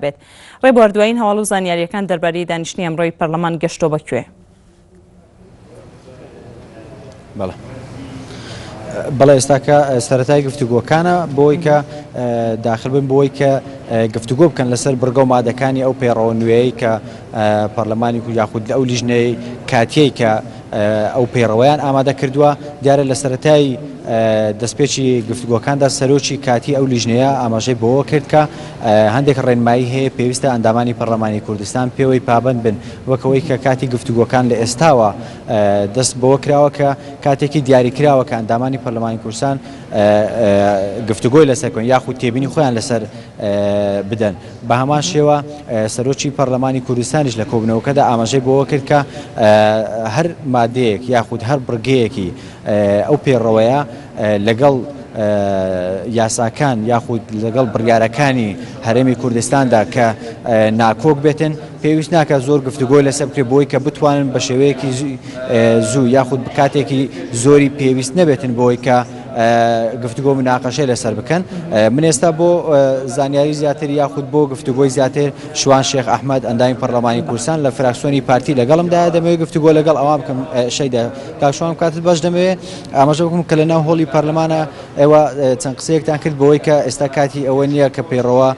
بێت. ڕێبواردوایین هەواڵ و زانیاریەکان دەربارەی دانیشتنی ئەمڕۆی پەرلەمان گەشتۆ بەکوێ؟ بەڵێ ئێستاکە سەرەتای گفتوگۆکانە بۆی کە داخل بن بۆی کە گفتوگۆ بکەن لەسەر بڕگە و مادەکانی ئەو پەیڕەوە نوێی کە پەرلەمانی یاخود ئەو لیژنەی کاتیەی کە ئەو پەیڕەوەیان ئامادە کردووە. دیارە لە سەرەتای دەستپێکی گفتوگۆکاندا سەرۆکی کاتی ئەو لیژنەیە ئاماژەی بۆەوە کرد کە هەندێک ڕێنمایی هەیە پێویستە ئەندامانی پەرلەمانی کوردستان پێوەی پابند بن وەکەوەی کە کاتی گفتوگۆکان لە ئێستاوە دەست بەوە کراوە کە کاتێکی دیاریکراوە کە ئەندامانی پەرلەمانی کوردستان گفتوگۆی لەسەر کۆن یاخود تێبینی خۆیان لەسەر بدەن. بە هەمان شێوە سەرۆکی پەرلەمانی کوردستانیش لە کۆبنەوەکەدا ئاماژەی بۆەوە کرد کە هەر مادەیەک یاخود هەر بڕگەیەکی ئەو پێڕەوەیە لەگەڵ یاساکان یاخود لەگەڵ بڕیارەکانی هەرێمی کوردستاندا کە ناکۆک بێتن پێویست ناکە زۆر گفتوگۆی لەسەر بکرێت بۆی کە بتوانن بە شێوەیەکی زوو یاخود کاتێکی زۆری پێویست نەبێتن بۆی کە گفتوگۆ مناقەشەی لەسەر بکەن. من ئێستا بۆ زانیاری زیاتر یاخود بۆ گفتوگۆی زیاتر شوان شێخ ئەحمەد ئەندامی پەرلەمانی کوردستان لە فراکسیۆنی پارتی لەگەڵمدا دەمەوێت گفتوگۆ لەگەڵ ئەوان بکەم شەیدا کاکشوان کاتت باش دەمەوێت ئاماژە بکەم کە لە ناو هۆڵی پەرلەمانە ئێوە چەند قسەیەکتان کرد بۆی کە ئێستا کاتی ئەوە نییە کە پەیڕەوە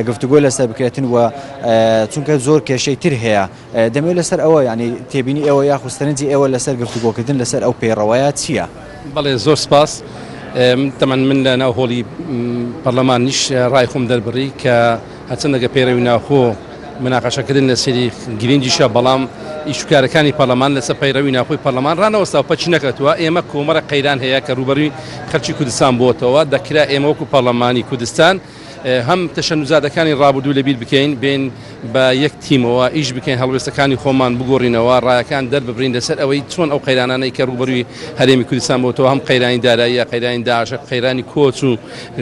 گفتوگۆ لەسەر بکرێتن و چونکە زۆر کێشەی تر هەیە دەمەوێت لەسەر ئەوە ینی تێبینی ئێوە یاخود سەرنجی ئێوە لەسەر گفتوگۆکردن لەسەر ئەو پەیڕەوەیە چییە؟ بەڵێ زۆر سپاس. طبعا من لە ناو هۆڵی پەرلەمان نیش ڕای خۆم دەربڕی کە هەچەندەگە پەیڕەوی ناوخۆ مناقەشەکردن لە سەری گرنگیشە بەڵام ئیشوکارەکانی پەرلەمان لەسەر پەیڕەوی ناوخۆی پەرلەمان ڕانەوەستا و پەچی نەکەوتووە. ئێمە کۆمەڵە قەیران هەیە کە ڕوبەروی خەڵکی کوردستان بۆتەوە دەکرا ئێمە وەکو پەرلەمانی کوردستان هەم تەشەنوزادەکانی ڕابردوو لەبیر بکەین بین بە یەک تیمەوە ئیش بکەین هەڵوێستەکانی خۆمان بگۆڕینەوە ڕایەکان دەرببرین لەسەر ئەوەی چۆن ئەو قەیرانانەی کە ڕوبەروی هەرێمی کوردستان بۆتەوە هەم قەیرانی داراییە قەیرانی داعشە قەیرانی کۆچ و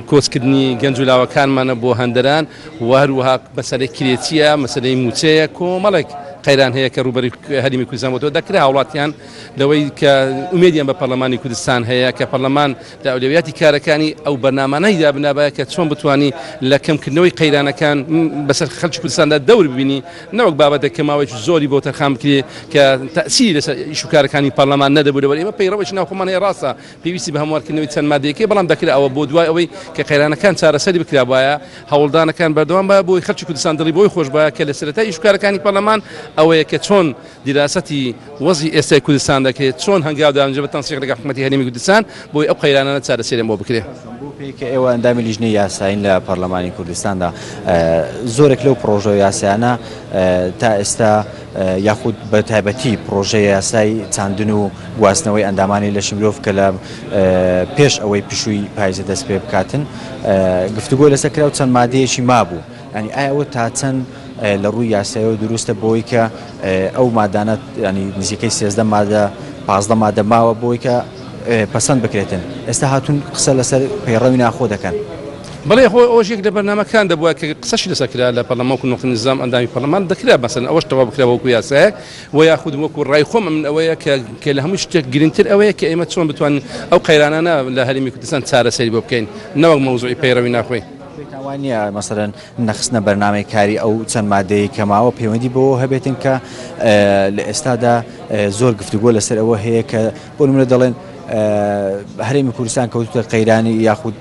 کۆچکردنی گەنج و لاوەکانمانە بۆ هەندەران و هەروەها مەسەلەی کرێتیە مەسەلەی موچەیە کۆمەڵێک قەیران هەیە کە ڕوبەری هەرێمی کوردستان بۆتەوە دەکرا هاوڵاتیان لەوەی کە ئومێدیان بە پەرلەمانی کوردستان هەیە کە پەرلەمان لە ئەولویاتی کارەکانی ئەو بەرنامانەیدا بنابایە کە چۆن بتوانی لە کەمکردنەوەی قەیرانەکان بەسەر خەڵکی کوردستاندا دەور ببینی نەوەک بابەتە کە ماوەیەکی زۆری بۆ تەرخان بکرێ کە تەئسیری لەسەر ئیشوکارەکانی پەرلەمان نەدەبوو لەوەی ئێمە پەیڕەوێکی ناوخۆمان هەیە ڕاستە پێویستی بە هەموارکردنەوەی چەند مادەیەکی بەڵام دەکرا ئەوە بۆ دوای ئەوەی کە قەیرانەکان چارەسەری بکرا وایە هەوڵدانەکان بەردەوام بە بۆی خەڵکی کوردستان دڵی بۆی خۆش بە کە لە سەرەتای ئیشوکارەکانی پەرلەمان ئەوەیە کە چۆن دیراسەتی وەزی ئێستای کوردستان دەکرێت چۆن هەنگاودانجە بە تەنسیق لەگەڵ حکومەتی هەرێمی کوردستان بۆی ئەو قەیرانانە چارەسەریان بۆ بکرێت. کە ئێوە ئەندامی لیژنەی یاساین لە پەرلەمانی کوردستاندا زۆرێک لەو پرۆژە یاسایانە تا ئێستا یاخود بە تایبەتی پرۆژەی یاسای چاندن و گواستنەوەی ئەندامانی لە شمرۆڤ کە لە پێش ئەوەی پشووی پاییزە دەست پێ بکاتن گفتوگۆ لەسەر کرا و چەند مادەیەکی مابوو ینی ئایا ئەوە تا چەند لە ڕووی یاسایەوە دروستە بۆی کە ئەو مادانە ینی نزیکەی 13 مادە 15 مادە ماوە بۆی کە پەسەند بکرێتن ئێستا هاتوون قسە لەسەر پەیڕەوی ناخۆ دەکەن. بەڵێ ئەوەشێک لە بەرنامەکان دەبووە کە قسەشی لەسەرکرا لە پەرلەمان و نۆقتەی نظام ئەندامی پەرلەمان دەکرا مەسەلەن ئەوەش تەواو بکرا وەکو یاسایەک و یاخود وەکو ڕای خۆم من ئەوەیە کە لە هەموو شتێک گرنگتر ئەوەیە کە ئێمە چۆن بتوانین ئەو قەیرانانە لە هەرێمی کوردستان چارەسەری بۆ بکەین نەوەک مەوزوعی پەیڕەوی ناخۆی. وانە مەسەرەن نەخستنە بەرنامەی کاری ئەو چەند مادەی کەماوە پەیوەندی بۆ هەبێتن کە لە ئێستادا زۆر گفتوگۆ لەسەر ئەوە هەیە کە بۆ نمونە دەڵێن هەرێمی کوردستان کەوتوتە قەیرانی یاخود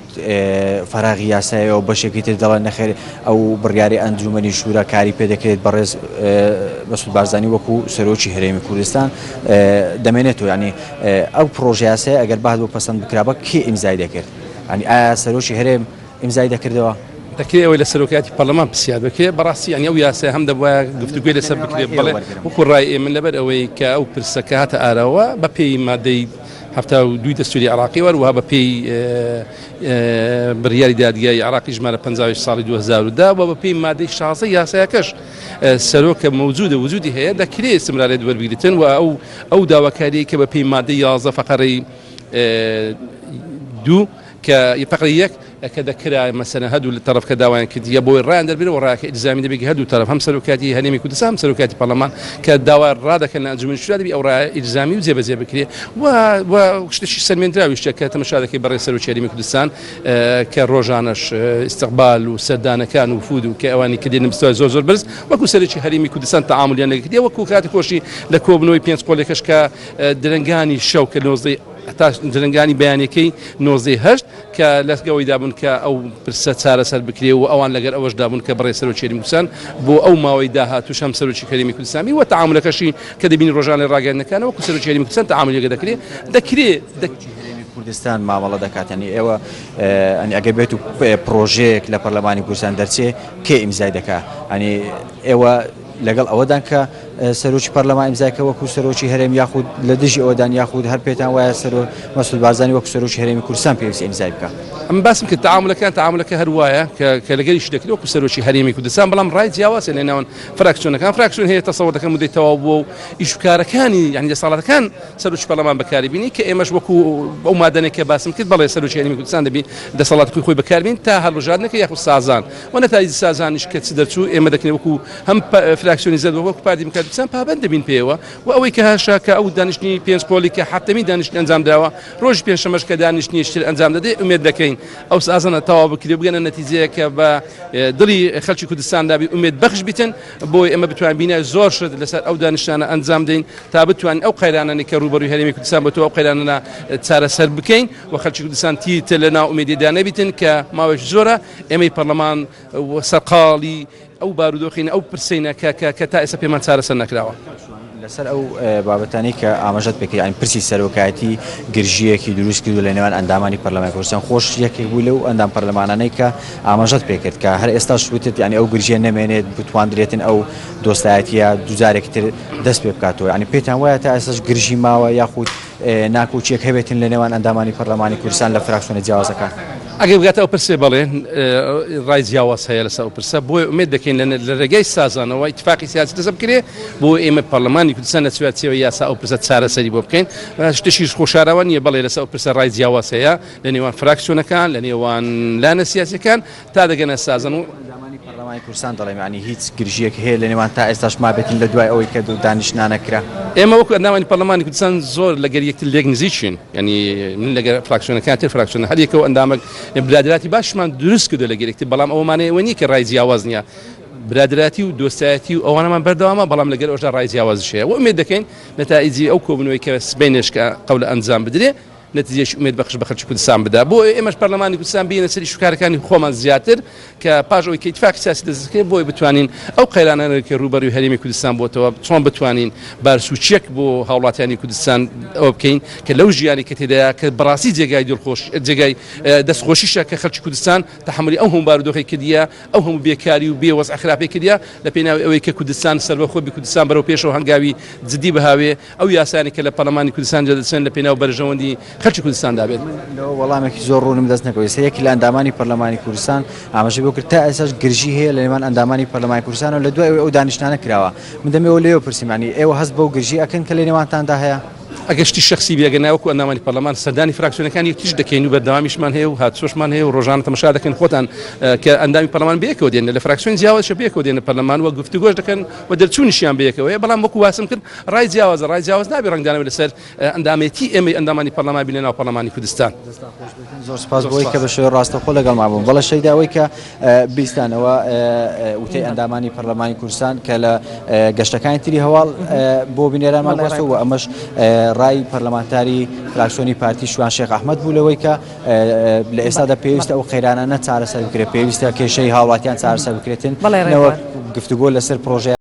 فەراغی یاسایەوە بەشێکی تر دەڵێن نەخێر ئەو بڕیاری ئەنجومەنی شورا کاری پێ دەکرێت بەڕێز مەسعود بارزانی وەکو سەرۆکی هەرێمی کوردستان دەمێنێتەوە ینی ئەو پرۆژە یاسایە ئەگەر بەهات بۆ پەسەند بکرابە کێ ئیمزای دەکرد ینی ئایا سەرۆکی هەرێم ئیمزای دەکردەوە؟ دەکرێت ئەوەی لە سەرۆکیاتی پەرلەمان پرسیار بکرێت بەڕاستی ینی ئەو یاسای هەم دەبووە گفتوگوی لەسەر بکرێت بڵێ وەکو ڕای من لەبەر ئەوەی کە ئەو پرسەکە هاتە ئاراوە بە پێی مادەی 72 دەستوری عراقی وەروەها بە پێی بڕیاری دادگای عراقی ژمارە 50 ساڵی 2010 و بە پێی مادەی 16 یاسایەکەش سەرۆکە موجودە وجودی هەیە دەکرێت استمرارێت وەربگریتن و ئەو داواکاری کە بە پێی مادەی 11 فقرەی 2 کە فقرەی 1 کە دەکرا مەسەلەن هەردوو لە طرف کە داوایان کردیە بۆی ڕایان دەربێت و ڕاکە ئیلزامی دەبێت هەردوو طرف هەم سەرۆکاتی هەرێمی کوردستان هەم سەرۆکاتی پەرلەمان کە داوا ڕادەکەن لە ئەنجومەن شورا دەبێت ئەو ڕایە ئیلزامی و جێبەجێ بکرێت و شتێکی سەرمێنراویشتە کە تەماشا دەکەی بەڕێ سەرۆکی هەرێمی کوردستان کە ڕۆژانەش استقبال و سەردانەکان و وفود و کە ئەوانی کە دێنە بستوای زۆر بەرز وەکو سەرۆکی هەرێمی کوردستان تەعاملیان لەگەڵ کردی وەکو کاتی خۆشی لە کۆبنەوەی پێنج قۆڵێکەش کە درەنگانی شەو کە نۆزدەی تا درنگانی بەیانەکەی 98 کە لەگەوەی دابوون کە ئەو پرسە چارەسەر بکرێ و ئەوان لەگەر ئەوەش دابوون کە بەڕێ سەرۆکی هەرێمی کوردستان بۆ ئەو ماوەی داهاتووش هەم سەرۆکی هەرێمی کوردستانی و تەعاملەکەشی کە دەبینی ڕۆژان لە ڕاگەیاندنەکانە وەکو سەرۆکی هەرێمی کوردستان تەعاملێک دەکرێت کوردستان مامەڵە دەکاتنی ئێوە ئەنی ئەگەر بێت و پرۆژەیەک لە پەرلەمانی کوردستان دەرچێ کێ ئیمزای دەکات ئەنی ئێوە لەگەڵ ئەوەدان کە سەرۆکی پەرلەمان ئیمزایکە وەکو سەرۆکی هەرێم یاخود لە دژی ئەوەدان یاخود هەر پێتان وایە سەرۆ مەسعود بارزانی وەکو سەرۆکی هەرێمی کوردستان پێویستی ئیمزای بکات ئەم باسم کرد تەعاملەکە هەر وایە کە لەگەریش دەکرێت وەکو سەرۆکی هەرێمی کوردستان بەڵام ڕای جیاوازە لە ناوەن فراکسیۆن هەیە تەسەووڕ دەکەم مودەی تەواو بووە و ئیشوکارەکانی یعنی دەسەڵاتەکان سەرۆکی پەرلەمان بەکاری بینی کە ئێمەش وەکو ئەو مادەنێک کە باسم کرد بەڵێ سەرۆکی هەرێمی کوردستان دەبی دەسەڵاتی خۆی بەکاربین تا هەڵبژاردنەکە یاخود سازان و نەتایجی سازانیش کە چ دەرچوو ئێمە دەکەین وەکو هەم فراکسیۆنی زەد وەکو پارتی دیموکراتیک پابند دەبین پێوە و ئەوەی کە هاشا کە ئەو دانیشتنی پێنج پۆلی کە هەفتەمی دانیشتنی ئەنجام داوە ڕۆژی پێنجشەمەش کە دانیشتنی شتر ئەنجام دەدەی ئومێد دەکەین ئەو سازانە تەواو بکرێ بگەنە نەتیجەیە کە بە دڵی خەڵکی کوردستان دابی ئومێد بەخش بیتن بۆی ئێمە بتوانین بینای زۆر شت لەسەر ئەو دانیشتانە ئەنجام دەین تا بتوانین ئەو قەیرانانی کە ڕوبەرووی هەرێمی کوردستان بۆ ئەو قەیرانە چارەسەر بکەین و خەڵکی کوردستان تیتر لە ناو ئومێدیدا نەبیتن کە ماوەش زۆرە ئێمەی پەرلەمان سەرقاڵی ئەو بارودۆخین ئەو پرسینە کە تا ئێستا پێمان چارەسەر نەکراوە. لەسەر ئەو بابەتانی کە ئاماژەت پێکرد یعنی پرسی سەرۆکایەتی گرژیەکی دروست کردو لە نێوان ئەندامانی پەرلەمانی کوردستان خۆش یەکێک بوو لەو ئەندام پەرلەمانانەی کە ئاماژەت پێکرد کە هەر ئێستاش وتت یعنی ئەو گرژیە نەمێنێت بتواندرێتن ئەو دۆستایەتیە دووجارێکتر دەست پێ بکاتەوە یعنی پێتان وایە تا ئێستاش گرژی ماوە یاخود ناکۆچیەک هەبێتن لە نێوان ئەندامانی پەرلەمانی کوردستان لە فراکسیۆنە جیاوازەکان ئەگەر بگاتە ئەو پرسێ بەڵێن ڕای جیاواز هەیە لەسەر ئەو پرسە بۆی ئومێد دەکەین لە ڕێگەی سازانەوە ئیتفاقی سیاسی دەست بکرێ بۆ ئێمە پەرلەمانی کوردستان نەچواتەوە یاسا ئەو پرسە چارەسەری بۆ بکەین شتێکیش خۆشاراوە نییە بەڵێ لەسەر ئەو پرسە ڕای جیاواز هەیە لە نێوان فراکسیۆنەکان لە نێوان لانە سیاسیەکان تا دەگەنە سازان و پەرلەمانی کوردستان دەڵێم ینی هیچ گرژیەک هەیە لە نێوان تا ئێستاش مابێتین لە دوای ئەوەی کە دانیشتنانەکرا ئێمە وەکو ئەندامانی پەرلەمانی کوردستان زۆر لەگەر یەکتر لێک نزیکین ینی من لەگەر فراکسیۆنەکان تر فراکسیۆنە هەر یەکەوە ئەندامێک برادراتی باشمان دروست کردو لەگەر یەکتر بەڵام ئەوەمانەیەوە نییە کە ڕای جیاواز نییە برادراتی و دۆستایەتی و ئەوانەمان بەردەوامە بەڵام لەگەر ئەوشدا ڕای جیاوازش هەیە و ئومێد دەکەین نەتایجی ئەو کۆبنەوەی کە سبەینێش کە قەولە ئەنجام بدرێ نتیجەش ئومێد بەخش بە خەڵکی کوردستان بدا بۆ ئێمەش پەرلەمانی کوردستان بینە سەری شوکارەکانی خۆمان زیاتر کە پاش ئەوەی کە ئیتفاقی سیاسی دەستکرێت بۆی بتوانین ئەو قەیرانانە کە ڕوبەرووی هەرێمی کوردستان بۆتەوە چۆن بتوانین بارسوچێک بۆ هاوڵاتیانی کوردستان ئەوە بکەین کە لەو ژیانی کە تێدایە کە بەڕاستی جێگای دڵخۆش جێگای دەستخۆشیشە کە خەڵکی کوردستان تەحملی ئەو هەموو بارودۆخی کردیە ئەو هەموو بێکاری و بێوەزع خراپی کردیە لە پێناوی ئەوەی کە کوردستان سەربەخۆی کوردستان بەرەو پێشەوە هەنگاوی جدی بەهاوێ ئەو یاسانی کە لە پەرلەمانی کوردستان جەدەچێن لە پێناو بەرژەوەندی خەڵکی کوردستان دابێت وەڵامێکی زۆر ڕوونم دەست نەکەوێت یەکی لە ئەندامانی پەرلەمانی کوردستان ئاماژەی بۆ کرد تا ئێستاش گرژی هەیە لە نێوان ئەندامانی پەرلەمانی کوردستان و لە دوای ئەو دانیشتانە کراوە من دەمەوە لێوە پرسیمانی ئێوە هەست بەو گرژی ئەکەن کە لە نێوانتاندا هەیە ئەگەشتی شخصی بێگە ناوەکو ئەندامانی پەرلەمان سەردانی فراکسیۆنەکان یەکیش دەکەین و بەردەوامیشمان هەیە و هاتوۆشمان هەیە و ڕۆژانە تەماشا دەکەن خۆتان کە ئەندامی پەرلەمان بەیەکەوە دێن لە فراکسیۆن جیاوازش بەیەکەوە دێنە پەرلەمان و گفتوگۆش دەکەن و دەرچوونیشیان بەیەکەوە بەڵام وەکو واسم کرد ڕای جیاواز نابێ ڕەنگدانەوە لەسەر ئەندامێتی ئێمەی ئەندامانی پەرلەمان بینە ناو پەرلەمانی کوردستان زۆر سپاس بۆی کە بە شێوەی ڕاستەوخۆ لەگەڵمان بوون بەڵە شەیداوەی کە بیستانەوە وتەی ئەندامانی پەرلەمانی کوردستان کە لە گەشتەکانی تری هەواڵ بۆ بینێرانمان بەستەوە و ئەمەش ڕای پەرلەمانتاری فراکسیۆنی پارتی شوان شێخ ئەحمەد بوو لەوەی کە لە ئێستادا پێویستە ئەو قەیرانانە چارەسەر بکرێت پێویستە کێشەی هاوڵاتیان چارەسەر بکرێتن گفتوگۆ لەسەر پرۆژە